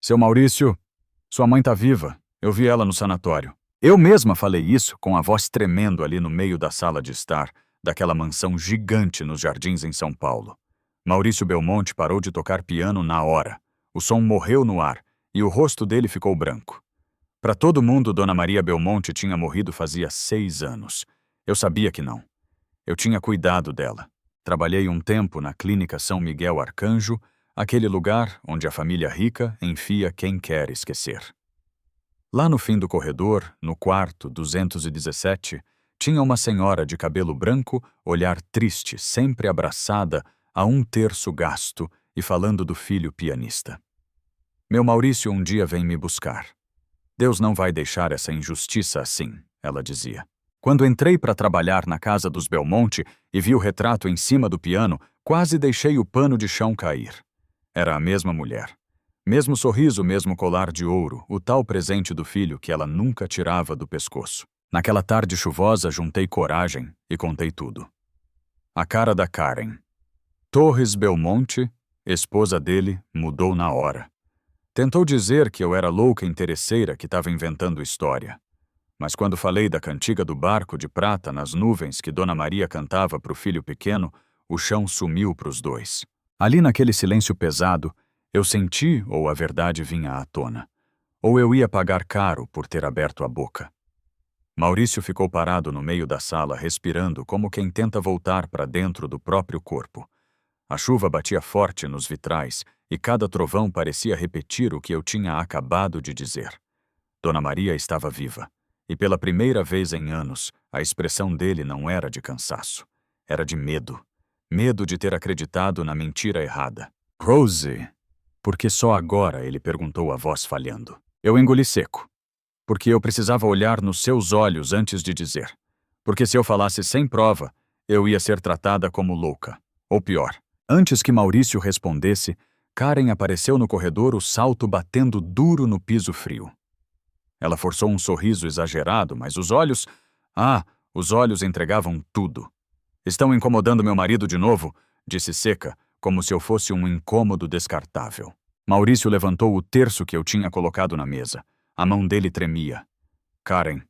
Seu Maurício, sua mãe tá viva. Eu vi ela no sanatório. Eu mesma falei isso com a voz tremendo ali no meio da sala de estar, daquela mansão gigante nos Jardins em São Paulo. Maurício Belmonte parou de tocar piano na hora. O som morreu no ar e o rosto dele ficou branco. Para todo mundo, Dona Maria Belmonte tinha morrido fazia 6 anos. Eu sabia que não. Eu tinha cuidado dela. Trabalhei um tempo na Clínica São Miguel Arcanjo, aquele lugar onde a família rica enfia quem quer esquecer. Lá no fim do corredor, no quarto 217, tinha uma senhora de cabelo branco, olhar triste, sempre abraçada, a 1/3 gasto e falando do filho pianista. Meu Maurício um dia vem me buscar. Deus não vai deixar essa injustiça assim, ela dizia. Quando entrei para trabalhar na casa dos Belmonte e vi o retrato em cima do piano, quase deixei o pano de chão cair. Era a mesma mulher. Mesmo sorriso, mesmo colar de ouro, o tal presente do filho que ela nunca tirava do pescoço. Naquela tarde chuvosa, juntei coragem e contei tudo. A cara da Karen. Torres Belmonte, esposa dele, mudou na hora. Tentou dizer que eu era louca interesseira que estava inventando história. Mas quando falei da cantiga do barco de prata nas nuvens que Dona Maria cantava para o filho pequeno, o chão sumiu para os dois. Ali naquele silêncio pesado, eu senti ou a verdade vinha à tona. Ou eu ia pagar caro por ter aberto a boca. Maurício ficou parado no meio da sala, respirando como quem tenta voltar para dentro do próprio corpo. A chuva batia forte nos vitrais e cada trovão parecia repetir o que eu tinha acabado de dizer. Dona Maria estava viva, e pela primeira vez em anos, a expressão dele não era de cansaço. Era de medo. Medo de ter acreditado na mentira errada. Rose, porque só agora ele perguntou a voz falhando. Eu engoli seco. Porque eu precisava olhar nos seus olhos antes de dizer. Porque se eu falasse sem prova, eu ia ser tratada como louca. Ou pior. Antes que Maurício respondesse, Karen apareceu no corredor, o salto batendo duro no piso frio. Ela forçou um sorriso exagerado, mas os olhos... os olhos entregavam tudo. Estão incomodando meu marido de novo? Disse seca, como se eu fosse um incômodo descartável. Maurício levantou o terço que eu tinha colocado na mesa. A mão dele tremia. Karen,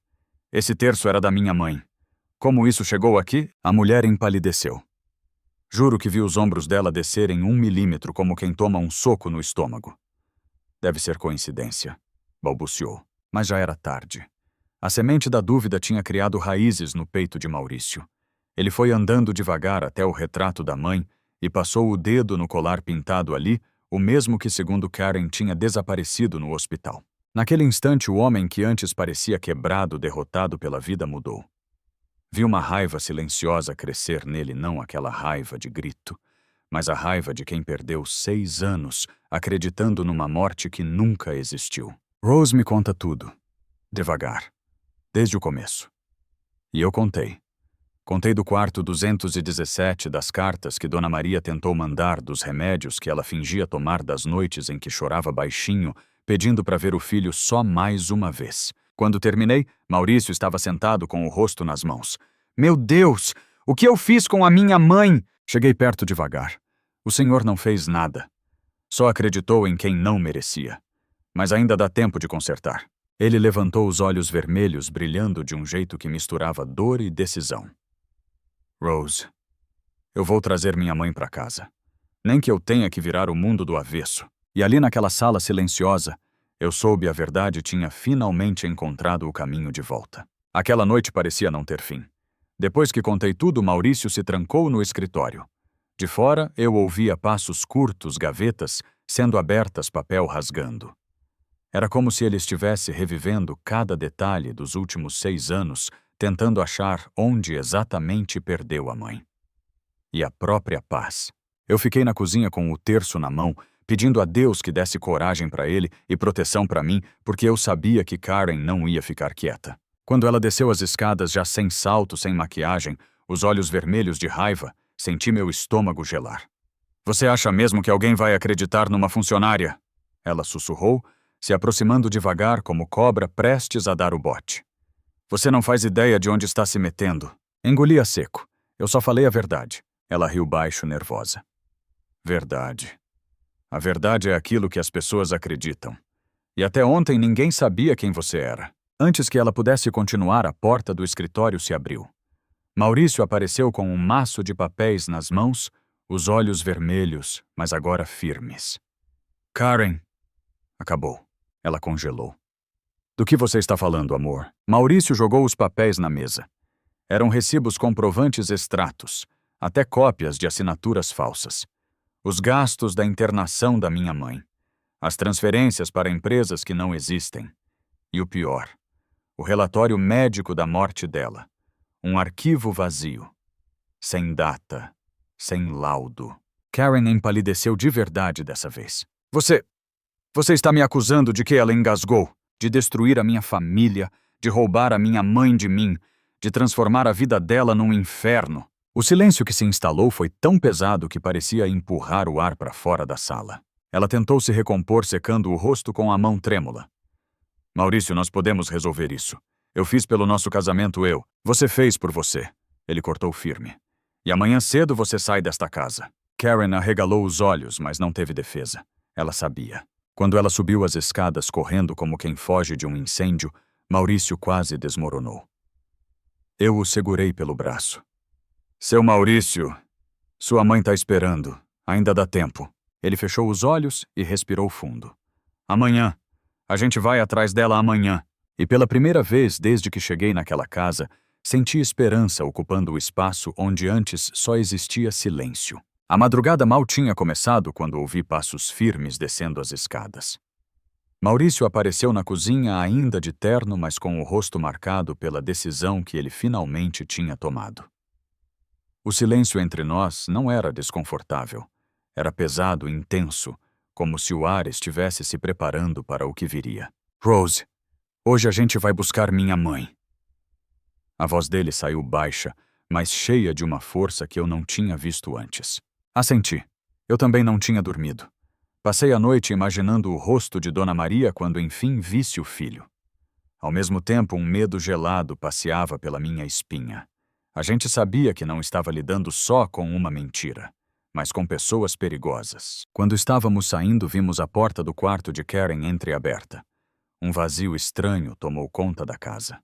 esse terço era da minha mãe. Como isso chegou aqui? A mulher empalideceu. Juro que vi os ombros dela descerem 1 milímetro como quem toma um soco no estômago. Deve ser coincidência, balbuciou, mas já era tarde. A semente da dúvida tinha criado raízes no peito de Maurício. Ele foi andando devagar até o retrato da mãe e passou o dedo no colar pintado ali, o mesmo que, segundo Karen, tinha desaparecido no hospital. Naquele instante, o homem que antes parecia quebrado, derrotado pela vida, mudou. Vi uma raiva silenciosa crescer nele, não aquela raiva de grito, mas a raiva de quem perdeu 6 anos acreditando numa morte que nunca existiu. Rose me conta tudo, devagar, desde o começo. E eu contei. Contei do quarto 217, das cartas que Dona Maria tentou mandar, dos remédios que ela fingia tomar, das noites em que chorava baixinho, pedindo para ver o filho só mais uma vez. Quando terminei, Maurício estava sentado com o rosto nas mãos. Meu Deus! O que eu fiz com a minha mãe? Cheguei perto devagar. O senhor não fez nada. Só acreditou em quem não merecia. Mas ainda dá tempo de consertar. Ele levantou os olhos vermelhos, brilhando de um jeito que misturava dor e decisão. Rose, eu vou trazer minha mãe para casa. Nem que eu tenha que virar o mundo do avesso. E ali naquela sala silenciosa, eu soube a verdade e tinha finalmente encontrado o caminho de volta. Aquela noite parecia não ter fim. Depois que contei tudo, Maurício se trancou no escritório. De fora, eu ouvia passos curtos, gavetas, sendo abertas, papel rasgando. Era como se ele estivesse revivendo cada detalhe dos últimos 6 anos, tentando achar onde exatamente perdeu a mãe. E a própria paz. Eu fiquei na cozinha com o terço na mão, pedindo a Deus que desse coragem para ele e proteção para mim, porque eu sabia que Karen não ia ficar quieta. Quando ela desceu as escadas, já sem salto, sem maquiagem, os olhos vermelhos de raiva, senti meu estômago gelar. Você acha mesmo que alguém vai acreditar numa funcionária? Ela sussurrou, se aproximando devagar como cobra prestes a dar o bote. Você não faz ideia de onde está se metendo. Engoli a seco. Eu só falei a verdade. Ela riu baixo, nervosa. Verdade. A verdade é aquilo que as pessoas acreditam. E até ontem ninguém sabia quem você era. Antes que ela pudesse continuar, a porta do escritório se abriu. Maurício apareceu com um maço de papéis nas mãos, os olhos vermelhos, mas agora firmes. Karen. Acabou. Ela congelou. Do que você está falando, amor? Maurício jogou os papéis na mesa. Eram recibos comprovantes extratos, até cópias de assinaturas falsas. Os gastos da internação da minha mãe. As transferências para empresas que não existem. E o pior, o relatório médico da morte dela. Um arquivo vazio. Sem data. Sem laudo. Karen empalideceu de verdade dessa vez. Você está me acusando de que ela engasgou, de destruir a minha família, de roubar a minha mãe de mim, de transformar a vida dela num inferno. O silêncio que se instalou foi tão pesado que parecia empurrar o ar para fora da sala. Ela tentou se recompor secando o rosto com a mão trêmula. Maurício, nós podemos resolver isso. Eu fiz pelo nosso casamento, Você fez por você. Ele cortou firme. E amanhã cedo você sai desta casa. Karen arregalou os olhos, mas não teve defesa. Ela sabia. Quando ela subiu as escadas correndo como quem foge de um incêndio, Maurício quase desmoronou. Eu o segurei pelo braço. Seu Maurício, sua mãe está esperando. Ainda dá tempo. Ele fechou os olhos e respirou fundo. Amanhã. A gente vai atrás dela amanhã. E pela primeira vez desde que cheguei naquela casa, senti esperança ocupando o espaço onde antes só existia silêncio. A madrugada mal tinha começado quando ouvi passos firmes descendo as escadas. Maurício apareceu na cozinha ainda de terno, mas com o rosto marcado pela decisão que ele finalmente tinha tomado. O silêncio entre nós não era desconfortável. Era pesado e intenso, como se o ar estivesse se preparando para o que viria. Rose, hoje a gente vai buscar minha mãe. A voz dele saiu baixa, mas cheia de uma força que eu não tinha visto antes. Assenti. Eu também não tinha dormido. Passei a noite imaginando o rosto de Dona Maria quando enfim visse o filho. Ao mesmo tempo, um medo gelado passeava pela minha espinha. A gente sabia que não estava lidando só com uma mentira, mas com pessoas perigosas. Quando estávamos saindo, vimos a porta do quarto de Karen entreaberta. Um vazio estranho tomou conta da casa.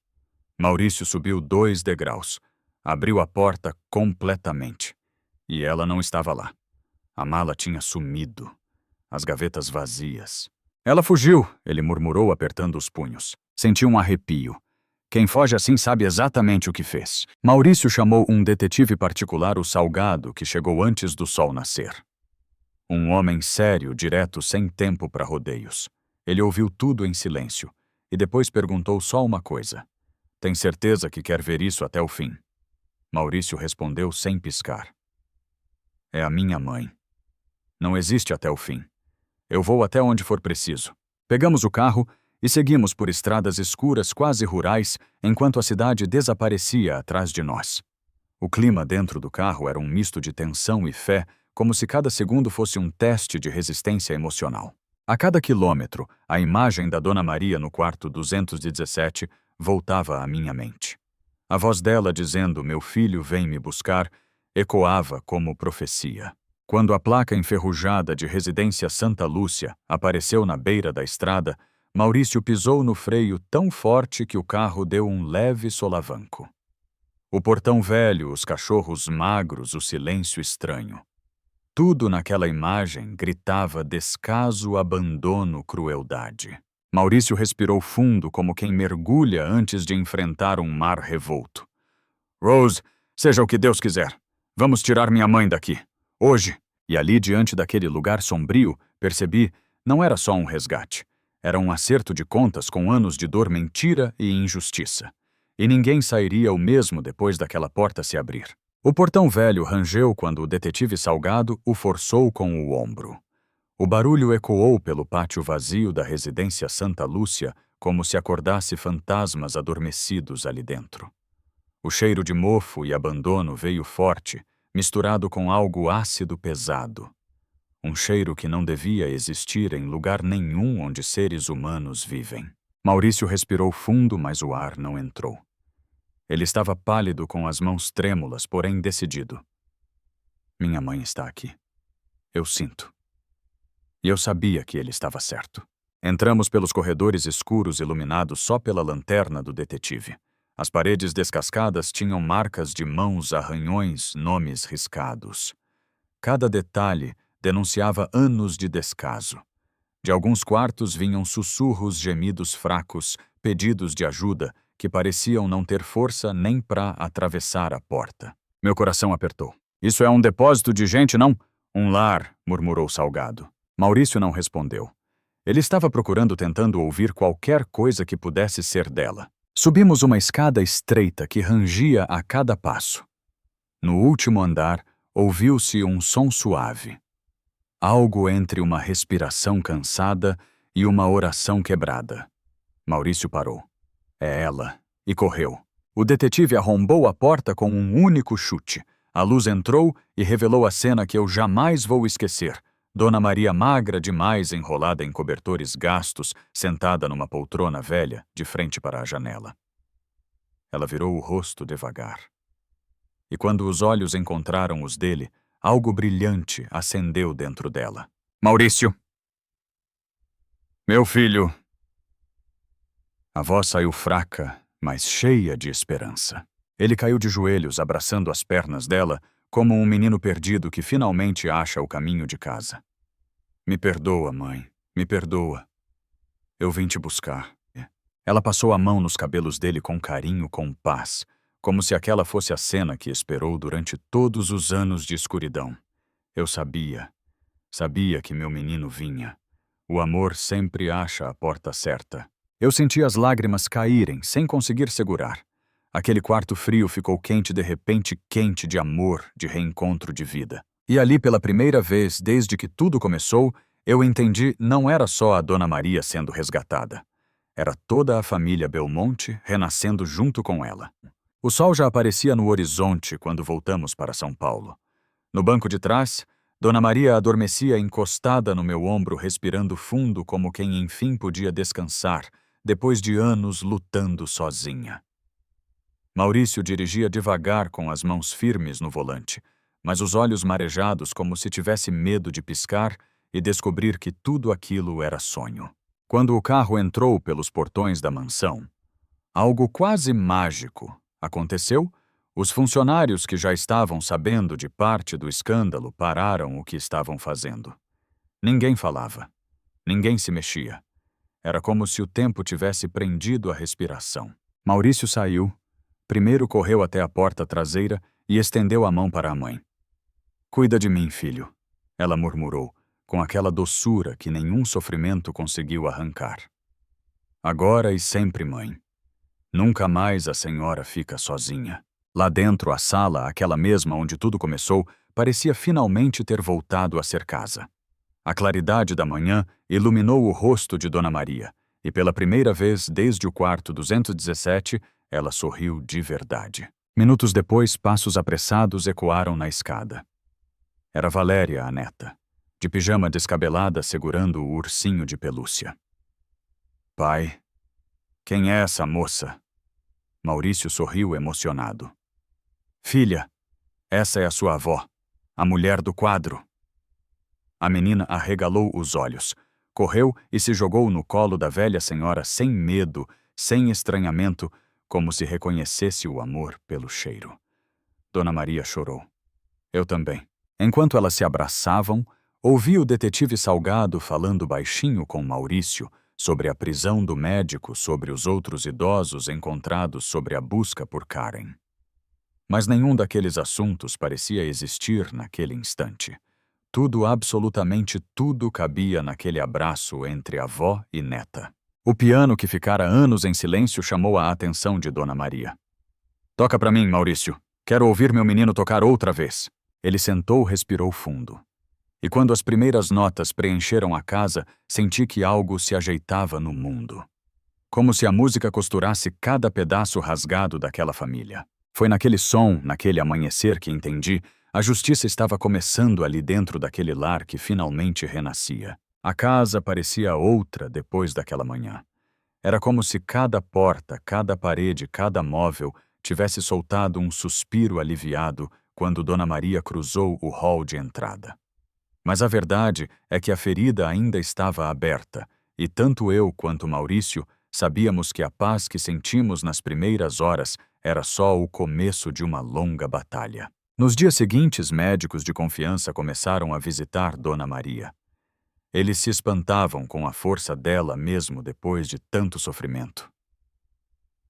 Maurício subiu 2 degraus, abriu a porta completamente. E ela não estava lá. A mala tinha sumido. As gavetas vazias. Ela fugiu, ele murmurou apertando os punhos. Senti um arrepio. Quem foge assim sabe exatamente o que fez. Maurício chamou um detetive particular, o Salgado, que chegou antes do sol nascer. Um homem sério, direto, sem tempo para rodeios. Ele ouviu tudo em silêncio e depois perguntou só uma coisa. Tem certeza que quer ver isso até o fim? Maurício respondeu sem piscar. É a minha mãe. Não existe até o fim. Eu vou até onde for preciso. Pegamos o carro e seguimos por estradas escuras quase rurais enquanto a cidade desaparecia atrás de nós. O clima dentro do carro era um misto de tensão e fé, como se cada segundo fosse um teste de resistência emocional. A cada quilômetro, a imagem da Dona Maria no quarto 217 voltava à minha mente. A voz dela dizendo, meu filho vem me buscar, ecoava como profecia. Quando a placa enferrujada de Residência Santa Lúcia apareceu na beira da estrada, Maurício pisou no freio tão forte que o carro deu um leve solavanco. O portão velho, os cachorros magros, o silêncio estranho. Tudo naquela imagem gritava descaso, abandono, crueldade. Maurício respirou fundo como quem mergulha antes de enfrentar um mar revolto. Rose, seja o que Deus quiser. Vamos tirar minha mãe daqui. Hoje. E ali, diante daquele lugar sombrio, percebi, não era só um resgate. Era um acerto de contas com anos de dor, mentira e injustiça. E ninguém sairia o mesmo depois daquela porta se abrir. O portão velho rangeu quando o detetive Salgado o forçou com o ombro. O barulho ecoou pelo pátio vazio da Residência Santa Lúcia, como se acordasse fantasmas adormecidos ali dentro. O cheiro de mofo e abandono veio forte, misturado com algo ácido pesado. Um cheiro que não devia existir em lugar nenhum onde seres humanos vivem. Maurício respirou fundo, mas o ar não entrou. Ele estava pálido, com as mãos trêmulas, porém decidido. Minha mãe está aqui. Eu sinto. E eu sabia que ele estava certo. Entramos pelos corredores escuros iluminados só pela lanterna do detetive. As paredes descascadas tinham marcas de mãos, arranhões, nomes riscados. Cada detalhe denunciava anos de descaso. De alguns quartos vinham sussurros, gemidos fracos, pedidos de ajuda, que pareciam não ter força nem para atravessar a porta. Meu coração apertou. Isso é um depósito de gente, não? Um lar, murmurou Salgado. Maurício não respondeu. Ele estava tentando ouvir qualquer coisa que pudesse ser dela. Subimos uma escada estreita que rangia a cada passo. No último andar, ouviu-se um som suave. Algo entre uma respiração cansada e uma oração quebrada. Maurício parou. É ela. E correu. O detetive arrombou a porta com um único chute. A luz entrou e revelou a cena que eu jamais vou esquecer. Dona Maria magra demais, enrolada em cobertores gastos, sentada numa poltrona velha, de frente para a janela. Ela virou o rosto devagar. E quando os olhos encontraram os dele, algo brilhante acendeu dentro dela. Maurício! Meu filho! A voz saiu fraca, mas cheia de esperança. Ele caiu de joelhos, abraçando as pernas dela, como um menino perdido que finalmente acha o caminho de casa. Me perdoa, mãe, me perdoa. Eu vim te buscar. Ela passou a mão nos cabelos dele com carinho, com paz, como se aquela fosse a cena que esperou durante todos os anos de escuridão. Eu sabia que meu menino vinha. O amor sempre acha a porta certa. Eu senti as lágrimas caírem, sem conseguir segurar. Aquele quarto frio ficou quente de repente, quente de amor, de reencontro de vida. E ali, pela primeira vez desde que tudo começou, eu entendi não era só a Dona Maria sendo resgatada. Era toda a família Belmonte renascendo junto com ela. O sol já aparecia no horizonte quando voltamos para São Paulo. No banco de trás, Dona Maria adormecia encostada no meu ombro, respirando fundo como quem enfim podia descansar, depois de anos lutando sozinha. Maurício dirigia devagar com as mãos firmes no volante, mas os olhos marejados como se tivesse medo de piscar e descobrir que tudo aquilo era sonho. Quando o carro entrou pelos portões da mansão, algo quase mágico aconteceu. Os funcionários que já estavam sabendo de parte do escândalo pararam o que estavam fazendo. Ninguém falava. Ninguém se mexia. Era como se o tempo tivesse prendido a respiração. Maurício saiu. Primeiro correu até a porta traseira e estendeu a mão para a mãe. Cuida de mim, filho, ela murmurou, com aquela doçura que nenhum sofrimento conseguiu arrancar. Agora e sempre, mãe. Nunca mais a senhora fica sozinha. Lá dentro, a sala, aquela mesma onde tudo começou, parecia finalmente ter voltado a ser casa. A claridade da manhã iluminou o rosto de Dona Maria, e pela primeira vez desde o quarto 217, ela sorriu de verdade. Minutos depois, passos apressados ecoaram na escada. Era Valéria, a neta, de pijama descabelada segurando o ursinho de pelúcia. Pai, quem é essa moça? Maurício sorriu emocionado. Filha, essa é a sua avó, a mulher do quadro. A menina arregalou os olhos, correu e se jogou no colo da velha senhora sem medo, sem estranhamento, como se reconhecesse o amor pelo cheiro. Dona Maria chorou. Eu também. Enquanto elas se abraçavam, ouvi o detetive Salgado falando baixinho com Maurício sobre a prisão do médico, sobre os outros idosos encontrados sobre a busca por Karen. Mas nenhum daqueles assuntos parecia existir naquele instante. Tudo, absolutamente tudo, cabia naquele abraço entre avó e neta. O piano, que ficara anos em silêncio, chamou a atenção de Dona Maria. Toca pra mim, Maurício. Quero ouvir meu menino tocar outra vez. Ele sentou, respirou fundo. E quando as primeiras notas preencheram a casa, senti que algo se ajeitava no mundo. Como se a música costurasse cada pedaço rasgado daquela família. Foi naquele som, naquele amanhecer que entendi, a justiça estava começando ali dentro daquele lar que finalmente renascia. A casa parecia outra depois daquela manhã. Era como se cada porta, cada parede, cada móvel tivesse soltado um suspiro aliviado quando Dona Maria cruzou o hall de entrada. Mas a verdade é que a ferida ainda estava aberta, e tanto eu quanto Maurício sabíamos que a paz que sentimos nas primeiras horas era só o começo de uma longa batalha. Nos dias seguintes, médicos de confiança começaram a visitar Dona Maria. Eles se espantavam com a força dela mesmo depois de tanto sofrimento.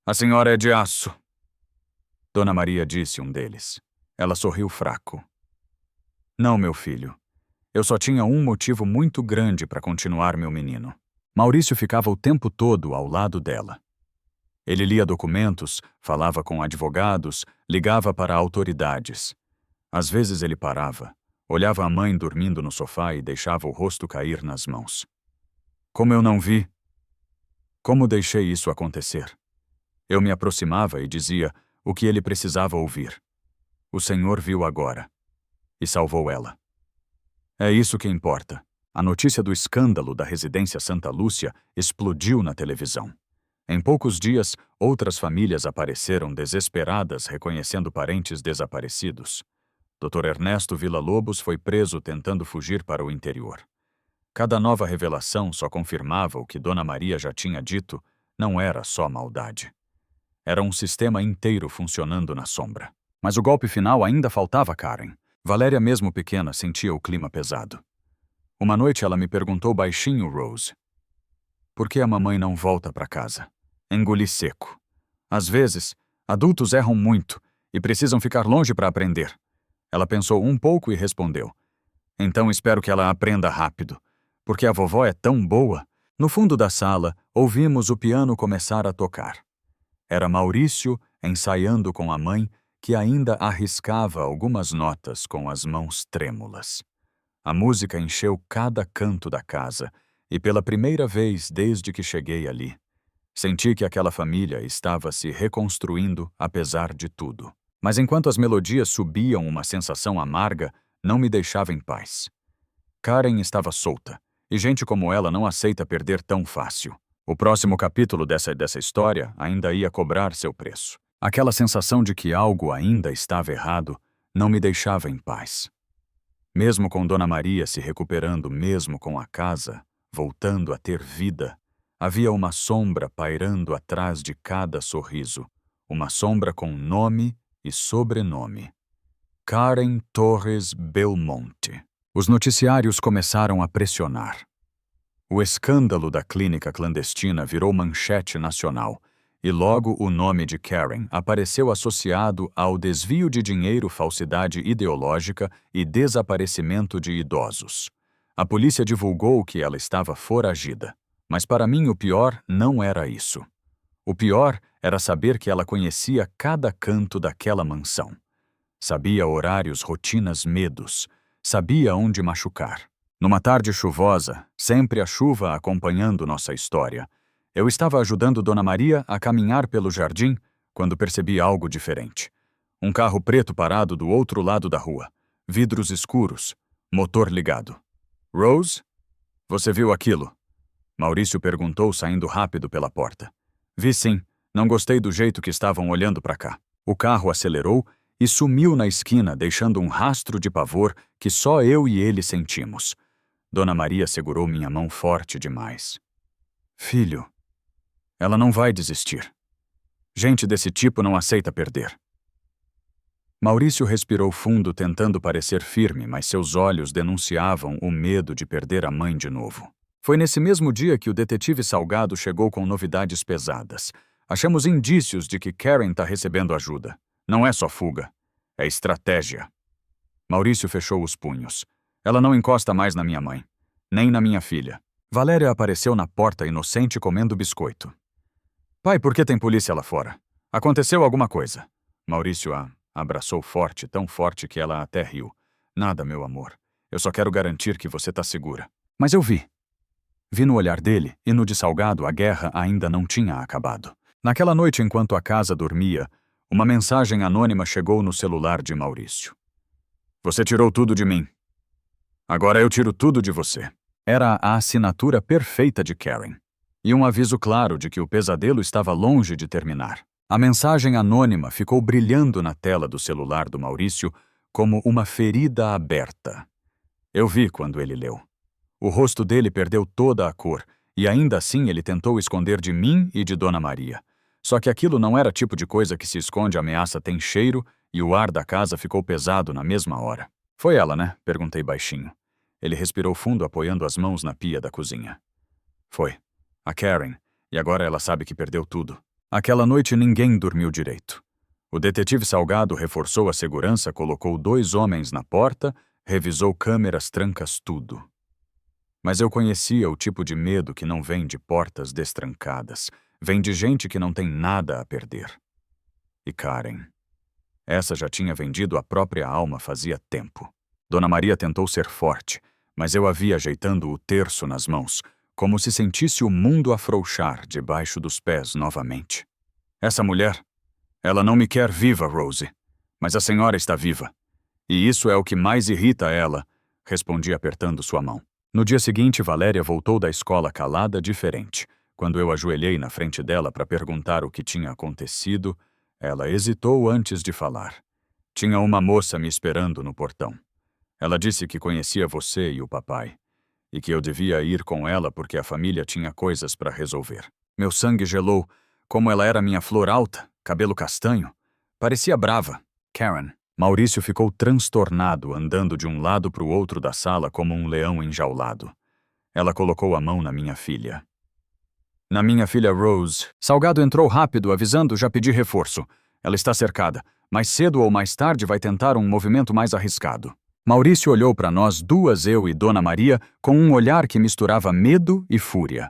"A senhora é de aço", Dona Maria disse um deles. Ela sorriu fraco. "Não, meu filho. Eu só tinha um motivo muito grande para continuar meu menino." Maurício ficava o tempo todo ao lado dela. Ele lia documentos, falava com advogados, ligava para autoridades. Às vezes ele parava, olhava a mãe dormindo no sofá e deixava o rosto cair nas mãos. Como eu não vi? Como deixei isso acontecer? Eu me aproximava e dizia o que ele precisava ouvir. O Senhor viu agora e salvou ela. É isso que importa. A notícia do escândalo da residência Santa Lúcia explodiu na televisão. Em poucos dias, outras famílias apareceram desesperadas reconhecendo parentes desaparecidos. Dr. Ernesto Villa-Lobos foi preso tentando fugir para o interior. Cada nova revelação só confirmava o que Dona Maria já tinha dito, não era só maldade. Era um sistema inteiro funcionando na sombra. Mas o golpe final ainda faltava Karen. Valéria, mesmo pequena, sentia o clima pesado. Uma noite ela me perguntou baixinho, Rose: "Por que a mamãe não volta para casa?" Engoli seco. Às vezes, adultos erram muito e precisam ficar longe para aprender. Ela pensou um pouco e respondeu: "Então espero que ela aprenda rápido, porque a vovó é tão boa." No fundo da sala, ouvimos o piano começar a tocar. Era Maurício ensaiando com a mãe, que ainda arriscava algumas notas com as mãos trêmulas. A música encheu cada canto da casa, e pela primeira vez desde que cheguei ali, senti que aquela família estava se reconstruindo apesar de tudo. Mas enquanto as melodias subiam, uma sensação amarga não me deixava em paz. Karen estava solta, e gente como ela não aceita perder tão fácil. O próximo capítulo dessa história ainda ia cobrar seu preço. Aquela sensação de que algo ainda estava errado não me deixava em paz. Mesmo com Dona Maria se recuperando, mesmo com a casa voltando a ter vida, havia uma sombra pairando atrás de cada sorriso, uma sombra com nome e sobrenome. Karen Torres Belmonte. Os noticiários começaram a pressionar. O escândalo da clínica clandestina virou manchete nacional, e logo o nome de Karen apareceu associado ao desvio de dinheiro, falsidade ideológica e desaparecimento de idosos. A polícia divulgou que ela estava foragida, mas para mim o pior não era isso. O pior era saber que ela conhecia cada canto daquela mansão. Sabia horários, rotinas, medos. Sabia onde machucar. Numa tarde chuvosa, sempre a chuva acompanhando nossa história, eu estava ajudando Dona Maria a caminhar pelo jardim quando percebi algo diferente. Um carro preto parado do outro lado da rua, vidros escuros, motor ligado. "Rose? Você viu aquilo?" Maurício perguntou saindo rápido pela porta. "Vi sim, não gostei do jeito que estavam olhando para cá." O carro acelerou e sumiu na esquina, deixando um rastro de pavor que só eu e ele sentimos. Dona Maria segurou minha mão forte demais. "Filho, ela não vai desistir. Gente desse tipo não aceita perder." Maurício respirou fundo, tentando parecer firme, mas seus olhos denunciavam o medo de perder a mãe de novo. Foi nesse mesmo dia que o detetive Salgado chegou com novidades pesadas. Achamos indícios de que Karen está recebendo ajuda. Não é só fuga, é estratégia. Maurício fechou os punhos. Ela não encosta mais na minha mãe, nem na minha filha. Valéria apareceu na porta inocente comendo biscoito. "Pai, por que tem polícia lá fora? Aconteceu alguma coisa?" Maurício a abraçou forte, tão forte que ela até riu. "Nada, meu amor. Eu só quero garantir que você tá segura." Mas eu vi. Vi no olhar dele e no de Salgado a guerra ainda não tinha acabado. Naquela noite, enquanto a casa dormia, uma mensagem anônima chegou no celular de Maurício. "Você tirou tudo de mim. Agora eu tiro tudo de você." Era a assinatura perfeita de Karen. E um aviso claro de que o pesadelo estava longe de terminar. A mensagem anônima ficou brilhando na tela do celular do Maurício como uma ferida aberta. Eu vi quando ele leu. O rosto dele perdeu toda a cor E ainda assim ele tentou esconder de mim e de Dona Maria. Só que aquilo não era tipo de coisa que se esconde, a ameaça tem cheiro, e o ar da casa ficou pesado na mesma hora. Foi ela, né? Perguntei baixinho. Ele respirou fundo, apoiando as mãos na pia da cozinha. Foi. A Karen. E agora ela sabe que perdeu tudo. Aquela noite ninguém dormiu direito. O detetive Salgado reforçou a segurança, colocou 2 homens na porta, revisou câmeras, trancas, tudo. Mas eu conhecia o tipo de medo que não vem de portas destrancadas. Vem de gente que não tem nada a perder. E Karen. Essa já tinha vendido a própria alma fazia tempo. Dona Maria tentou ser forte, mas eu a vi ajeitando o terço nas mãos, como se sentisse o mundo afrouxar debaixo dos pés novamente. Essa mulher, ela não me quer viva, Rose. Mas a senhora está viva. E isso é o que mais irrita ela, respondi apertando sua mão. No dia seguinte, Valéria voltou da escola calada, diferente. Quando eu ajoelhei na frente dela para perguntar o que tinha acontecido, ela hesitou antes de falar. Tinha uma moça me esperando no portão. Ela disse que conhecia você e o papai, e que eu devia ir com ela porque a família tinha coisas para resolver. Meu sangue gelou, como ela era minha flor alta, cabelo castanho. Parecia brava. Karen. Maurício ficou transtornado, andando de um lado para o outro da sala como um leão enjaulado. Ela colocou a mão na minha filha. Na minha filha Rose. Salgado entrou rápido, avisando, já pedi reforço. Ela está cercada. Mais cedo ou mais tarde vai tentar um movimento mais arriscado. Maurício olhou para nós duas, eu e Dona Maria, com um olhar que misturava medo e fúria.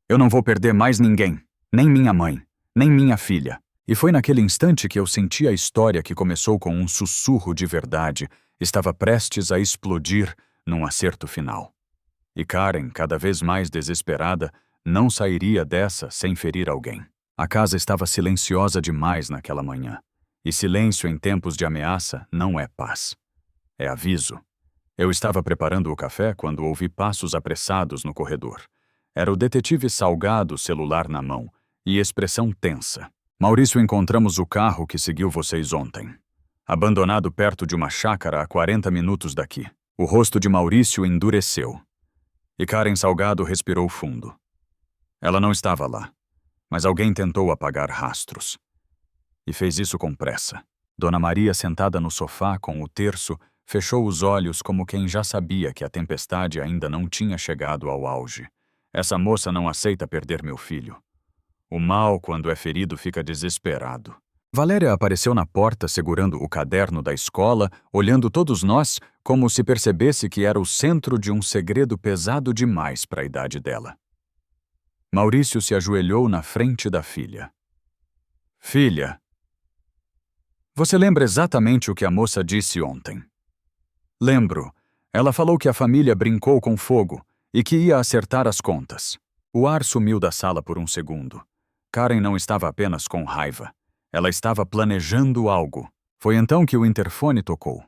Eu não vou perder mais ninguém. Nem minha mãe. Nem minha filha. E foi naquele instante que eu senti a história que começou com um sussurro de verdade, estava prestes a explodir num acerto final. E Karen, cada vez mais desesperada, não sairia dessa sem ferir alguém. A casa estava silenciosa demais naquela manhã. E silêncio em tempos de ameaça não é paz. É aviso. Eu estava preparando o café quando ouvi passos apressados no corredor. Era o detetive Salgado, celular na mão, e expressão tensa. Maurício, encontramos o carro que seguiu vocês ontem. Abandonado perto de uma chácara a 40 minutos daqui. O rosto de Maurício endureceu. E Karen Salgado respirou fundo. Ela não estava lá, mas alguém tentou apagar rastros. E fez isso com pressa. Dona Maria, sentada no sofá com o terço, fechou os olhos como quem já sabia que a tempestade ainda não tinha chegado ao auge. Essa moça não aceita perder meu filho. O mal, quando é ferido, fica desesperado. Valéria apareceu na porta segurando o caderno da escola, olhando todos nós como se percebesse que era o centro de um segredo pesado demais para a idade dela. Maurício se ajoelhou na frente da filha. Filha, você lembra exatamente o que a moça disse ontem? Lembro. Ela falou que a família brincou com fogo e que ia acertar as contas. O ar sumiu da sala por um segundo. Karen não estava apenas com raiva. Ela estava planejando algo. Foi então que o interfone tocou.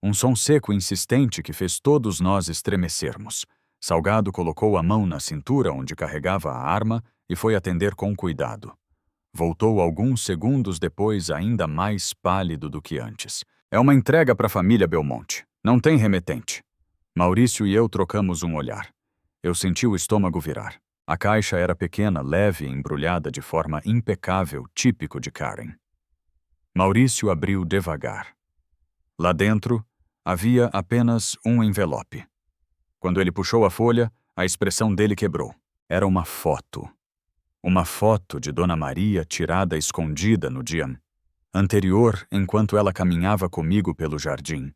Um som seco e insistente que fez todos nós estremecermos. Salgado colocou a mão na cintura onde carregava a arma e foi atender com cuidado. Voltou alguns segundos depois, ainda mais pálido do que antes. É uma entrega para a família Belmonte. Não tem remetente. Maurício e eu trocamos um olhar. Eu senti o estômago virar. A caixa era pequena, leve e embrulhada de forma impecável, típico de Karen. Maurício abriu devagar. Lá dentro, havia apenas um envelope. Quando ele puxou a folha, a expressão dele quebrou. Era uma foto. Uma foto de Dona Maria tirada escondida no dia anterior, enquanto ela caminhava comigo pelo jardim.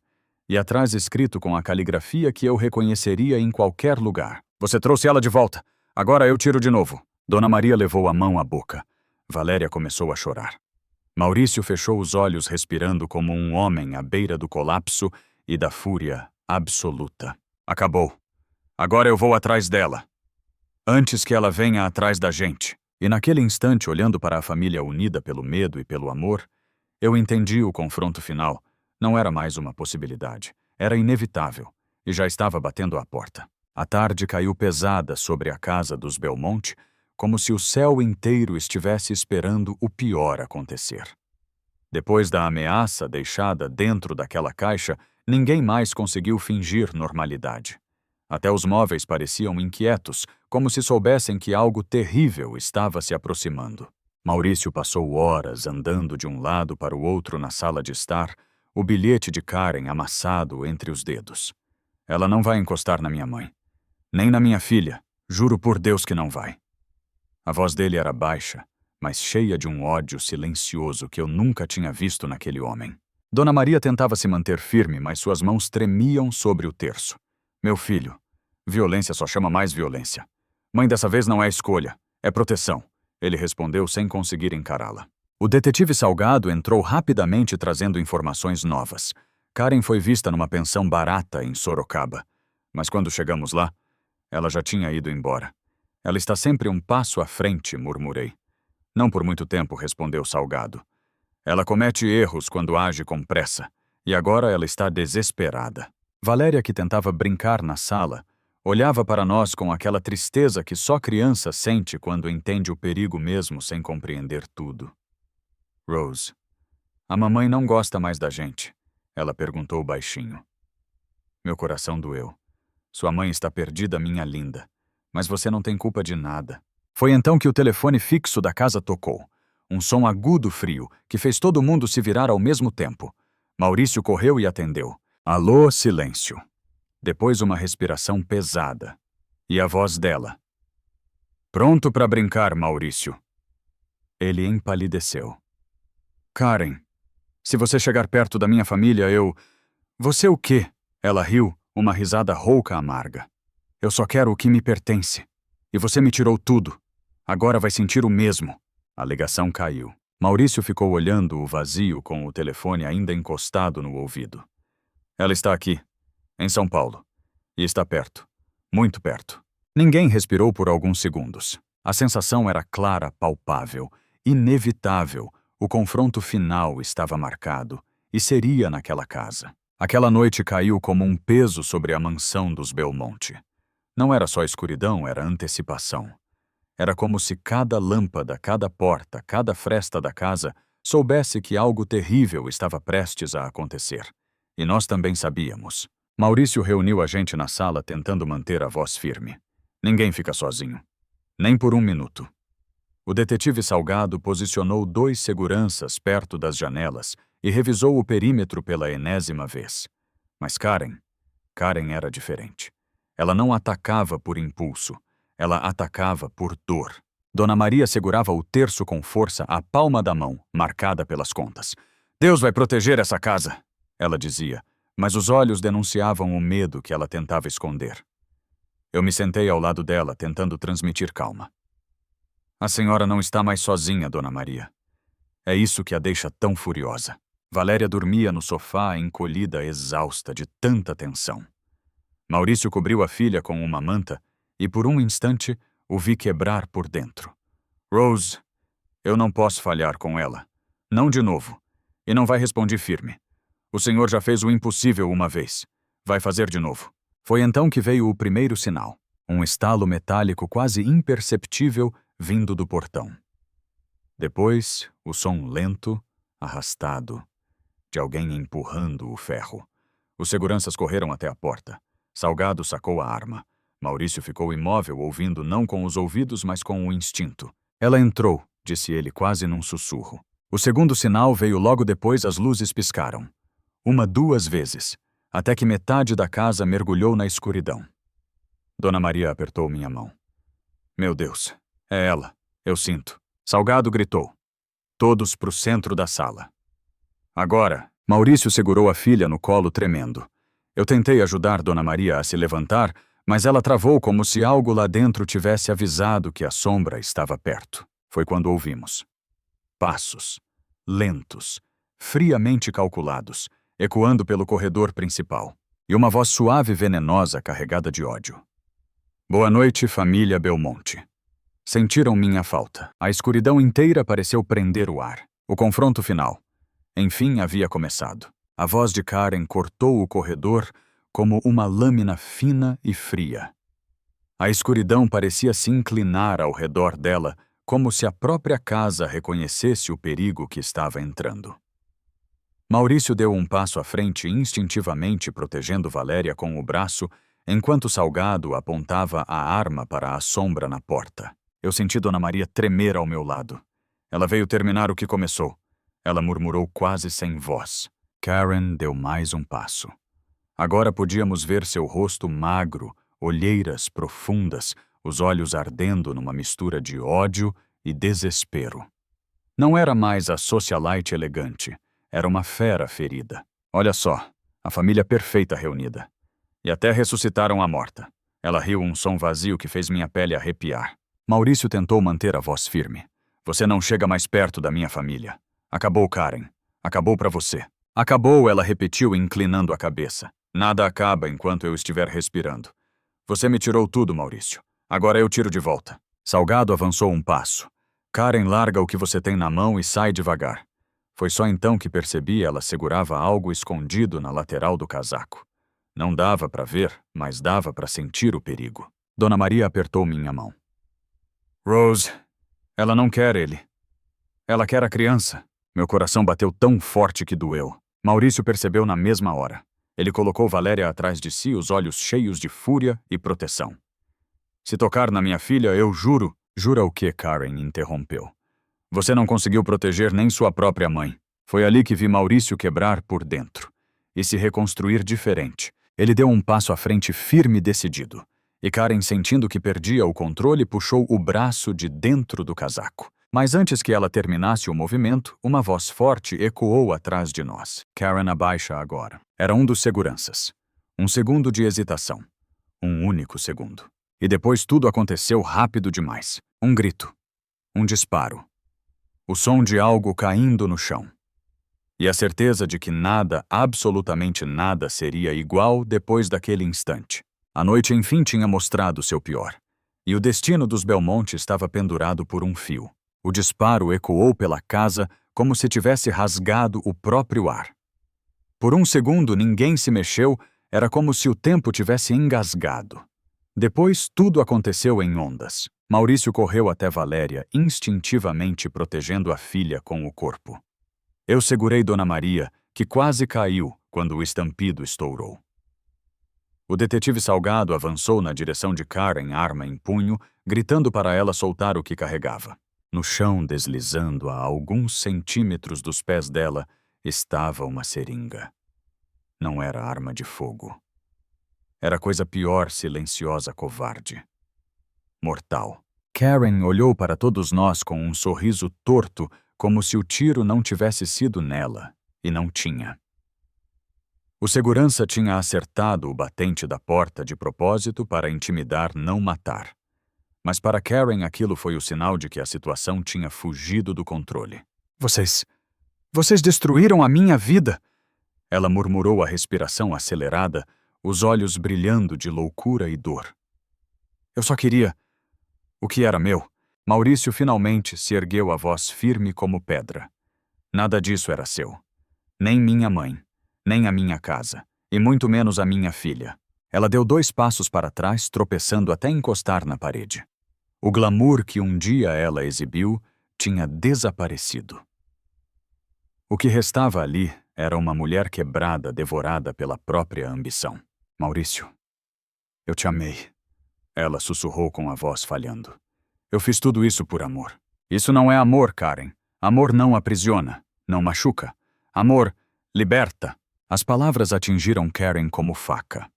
E atrás escrito com a caligrafia que eu reconheceria em qualquer lugar. Você trouxe ela de volta. Agora eu tiro de novo. Dona Maria levou a mão à boca. Valéria começou a chorar. Maurício fechou os olhos, respirando como um homem à beira do colapso e da fúria absoluta. Acabou. Agora eu vou atrás dela. Antes que ela venha atrás da gente. E naquele instante, olhando para a família unida pelo medo e pelo amor, eu entendi o confronto final. Não era mais uma possibilidade. Era inevitável. E já estava batendo à porta. A tarde caiu pesada sobre a casa dos Belmonte, como se o céu inteiro estivesse esperando o pior acontecer. Depois da ameaça deixada dentro daquela caixa, ninguém mais conseguiu fingir normalidade. Até os móveis pareciam inquietos, como se soubessem que algo terrível estava se aproximando. Maurício passou horas andando de um lado para o outro na sala de estar, o bilhete de Karen amassado entre os dedos. Ela não vai encostar na minha mãe. Nem na minha filha. Juro por Deus que não vai. A voz dele era baixa, mas cheia de um ódio silencioso que eu nunca tinha visto naquele homem. Dona Maria tentava se manter firme, mas suas mãos tremiam sobre o terço. Meu filho, violência só chama mais violência. Mãe, dessa vez não é escolha, é proteção. Ele respondeu sem conseguir encará-la. O detetive Salgado entrou rapidamente trazendo informações novas. Karen foi vista numa pensão barata em Sorocaba. Mas quando chegamos lá, ela já tinha ido embora. Ela está sempre um passo à frente, murmurei. Não por muito tempo, respondeu Salgado. Ela comete erros quando age com pressa, e agora ela está desesperada. Valéria, que tentava brincar na sala, olhava para nós com aquela tristeza que só criança sente quando entende o perigo mesmo sem compreender tudo. Rose, a mamãe não gosta mais da gente, ela perguntou baixinho. Meu coração doeu. Sua mãe está perdida, minha linda. Mas você não tem culpa de nada. Foi então que o telefone fixo da casa tocou. Um som agudo frio, que fez todo mundo se virar ao mesmo tempo. Maurício correu e atendeu. Alô, silêncio. Depois uma respiração pesada. E a voz dela. Pronto para brincar, Maurício. Ele empalideceu. Karen, se você chegar perto da minha família, eu... Você o quê? Ela riu, uma risada rouca amarga. Eu só quero o que me pertence. E você me tirou tudo. Agora vai sentir o mesmo. A ligação caiu. Maurício ficou olhando o vazio com o telefone ainda encostado no ouvido. Ela está aqui, em São Paulo. E está perto. Muito perto. Ninguém respirou por alguns segundos. A sensação era clara, palpável, inevitável. O confronto final estava marcado. E seria naquela casa. Aquela noite caiu como um peso sobre a mansão dos Belmonte. Não era só escuridão, era antecipação. Era como se cada lâmpada, cada porta, cada fresta da casa soubesse que algo terrível estava prestes a acontecer. E nós também sabíamos. Maurício reuniu a gente na sala tentando manter a voz firme. Ninguém fica sozinho. Nem por um minuto. O detetive Salgado posicionou 2 seguranças perto das janelas e revisou o perímetro pela enésima vez. Mas Karen era diferente. Ela não atacava por impulso. Ela atacava por dor. Dona Maria segurava o terço com força à palma da mão, marcada pelas contas. Deus vai proteger essa casa, ela dizia, mas os olhos denunciavam o medo que ela tentava esconder. Eu me sentei ao lado dela, tentando transmitir calma. A senhora não está mais sozinha, Dona Maria. É isso que a deixa tão furiosa. Valéria dormia no sofá, encolhida, exausta de tanta tensão. Maurício cobriu a filha com uma manta e por um instante o vi quebrar por dentro. Rose, eu não posso falhar com ela. Não de novo. E não vai responder firme. O senhor já fez o impossível uma vez. Vai fazer de novo. Foi então que veio o primeiro sinal. Um estalo metálico quase imperceptível vindo do portão. Depois, o som lento, arrastado, de alguém empurrando o ferro. Os seguranças correram até a porta. Salgado sacou a arma. Maurício ficou imóvel, ouvindo não com os ouvidos, mas com o instinto. Ela entrou, disse ele quase num sussurro. O segundo sinal veio logo depois, as luzes piscaram. 1, 2 vezes, até que metade da casa mergulhou na escuridão. Dona Maria apertou minha mão. Meu Deus, é ela, eu sinto. Salgado gritou. Todos pro centro da sala. Agora, Maurício segurou a filha no colo tremendo. Eu tentei ajudar Dona Maria a se levantar, mas ela travou como se algo lá dentro tivesse avisado que a sombra estava perto. Foi quando ouvimos. Passos, lentos, friamente calculados, ecoando pelo corredor principal, e uma voz suave e venenosa carregada de ódio. Boa noite, família Belmonte. Sentiram minha falta. A escuridão inteira pareceu prender o ar. O confronto final. Enfim, havia começado. A voz de Karen cortou o corredor como uma lâmina fina e fria. A escuridão parecia se inclinar ao redor dela, como se a própria casa reconhecesse o perigo que estava entrando. Maurício deu um passo à frente instintivamente, protegendo Valéria com o braço, enquanto Salgado apontava a arma para a sombra na porta. Eu senti Dona Maria tremer ao meu lado. Ela veio terminar o que começou. Ela murmurou quase sem voz. Karen deu mais um passo. Agora podíamos ver seu rosto magro, olheiras profundas, os olhos ardendo numa mistura de ódio e desespero. Não era mais a socialite elegante, era uma fera ferida. Olha só, a família perfeita reunida. E até ressuscitaram a morta. Ela riu um som vazio que fez minha pele arrepiar. Maurício tentou manter a voz firme. Você não chega mais perto da minha família. Acabou, Karen. Acabou pra você. Acabou, ela repetiu, inclinando a cabeça. Nada acaba enquanto eu estiver respirando. Você me tirou tudo, Maurício. Agora eu tiro de volta. Salgado avançou um passo. Karen, larga o que você tem na mão e sai devagar. Foi só então que percebi ela segurava algo escondido na lateral do casaco. Não dava para ver, mas dava para sentir o perigo. Dona Maria apertou minha mão. Rose, ela não quer ele. Ela quer a criança. Meu coração bateu tão forte que doeu. Maurício percebeu na mesma hora. Ele colocou Valéria atrás de si, os olhos cheios de fúria e proteção. Se tocar na minha filha, eu juro... Jura o que, Karen interrompeu. Você não conseguiu proteger nem sua própria mãe. Foi ali que vi Maurício quebrar por dentro e se reconstruir diferente. Ele deu um passo à frente firme e decidido. E Karen, sentindo que perdia o controle, puxou o braço de dentro do casaco. Mas antes que ela terminasse o movimento, uma voz forte ecoou atrás de nós. Karen, abaixa agora. Era um dos seguranças. Um segundo de hesitação. Um único segundo. E depois tudo aconteceu rápido demais. Um grito. Um disparo. O som de algo caindo no chão. E a certeza de que nada, absolutamente nada, seria igual depois daquele instante. A noite enfim tinha mostrado seu pior. E o destino dos Belmonte estava pendurado por um fio. O disparo ecoou pela casa como se tivesse rasgado o próprio ar. Por um segundo ninguém se mexeu, era como se o tempo tivesse engasgado. Depois tudo aconteceu em ondas. Maurício correu até Valéria, instintivamente protegendo a filha com o corpo. Eu segurei Dona Maria, que quase caiu quando o estampido estourou. O detetive Salgado avançou na direção de Karen, arma em punho, gritando para ela soltar o que carregava. No chão, deslizando a alguns centímetros dos pés dela, estava uma seringa. Não era arma de fogo. Era coisa pior, silenciosa, covarde. Mortal. Karen olhou para todos nós com um sorriso torto, como se o tiro não tivesse sido nela, e não tinha. O segurança tinha acertado o batente da porta de propósito para intimidar, não matar. Mas para Karen aquilo foi o sinal de que a situação tinha fugido do controle. Vocês destruíram a minha vida! Ela murmurou, a respiração acelerada, os olhos brilhando de loucura e dor. Eu só queria... O que era meu? Maurício finalmente se ergueu, a voz firme como pedra. Nada disso era seu. Nem minha mãe, nem a minha casa, e muito menos a minha filha. Ela deu 2 passos para trás, tropeçando até encostar na parede. O glamour que um dia ela exibiu tinha desaparecido. O que restava ali era uma mulher quebrada, devorada pela própria ambição. Maurício, eu te amei. Ela sussurrou com a voz falhando. Eu fiz tudo isso por amor. Isso não é amor, Karen. Amor não aprisiona, não machuca. Amor liberta. As palavras atingiram Karen como faca.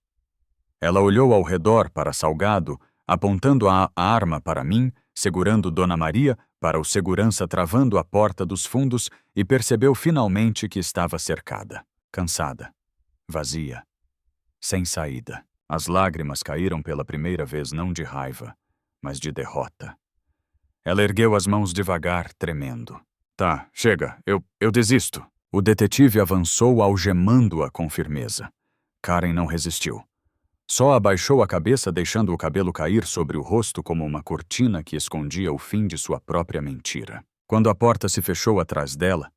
Ela olhou ao redor para Salgado, apontando a arma para mim, segurando Dona Maria, para o segurança travando a porta dos fundos, e percebeu finalmente que estava cercada, cansada, vazia, sem saída. As lágrimas caíram pela primeira vez não de raiva, mas de derrota. Ela ergueu as mãos devagar, tremendo. Tá, chega, eu desisto. O detetive avançou, algemando-a com firmeza. Karen não resistiu. Só abaixou a cabeça, deixando o cabelo cair sobre o rosto como uma cortina que escondia o fim de sua própria mentira. Quando a porta se fechou atrás dela,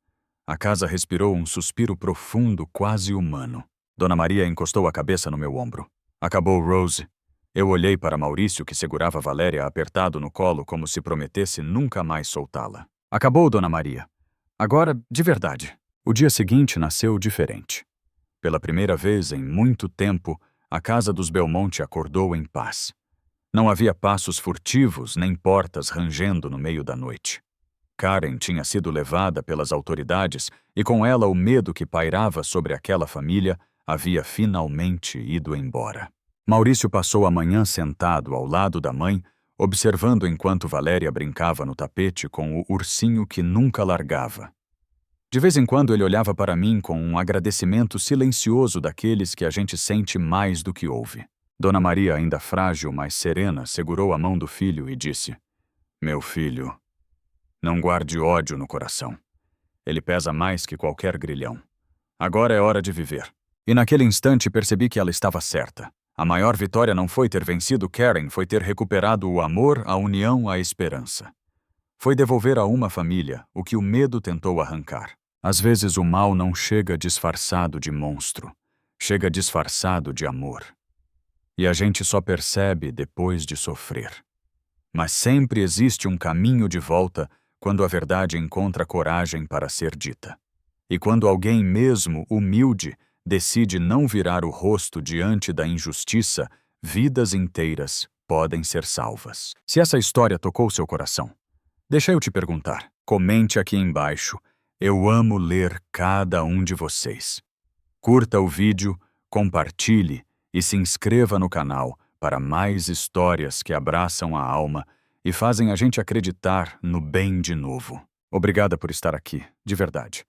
a casa respirou um suspiro profundo, quase humano. Dona Maria encostou a cabeça no meu ombro. Acabou, Rose. Eu olhei para Maurício, que segurava Valéria apertado no colo como se prometesse nunca mais soltá-la. Acabou, Dona Maria. Agora, de verdade. O dia seguinte nasceu diferente. Pela primeira vez em muito tempo, a casa dos Belmonte acordou em paz. Não havia passos furtivos nem portas rangendo no meio da noite. Karen tinha sido levada pelas autoridades e com ela o medo que pairava sobre aquela família havia finalmente ido embora. Maurício passou a manhã sentado ao lado da mãe, observando enquanto Valéria brincava no tapete com o ursinho que nunca largava. De vez em quando ele olhava para mim com um agradecimento silencioso daqueles que a gente sente mais do que ouve. Dona Maria, ainda frágil, mas serena, segurou a mão do filho e disse: "Meu filho, não guarde ódio no coração. Ele pesa mais que qualquer grilhão. Agora é hora de viver." E naquele instante percebi que ela estava certa. A maior vitória não foi ter vencido Karen, foi ter recuperado o amor, a união, a esperança. Foi devolver a uma família o que o medo tentou arrancar. Às vezes o mal não chega disfarçado de monstro, chega disfarçado de amor. E a gente só percebe depois de sofrer. Mas sempre existe um caminho de volta quando a verdade encontra coragem para ser dita. E quando alguém mesmo humilde decide não virar o rosto diante da injustiça, vidas inteiras podem ser salvas. Se essa história tocou seu coração, deixa eu te perguntar. Comente aqui embaixo. Eu amo ler cada um de vocês. Curta o vídeo, compartilhe e se inscreva no canal para mais histórias que abraçam a alma e fazem a gente acreditar no bem de novo. Obrigada por estar aqui, de verdade.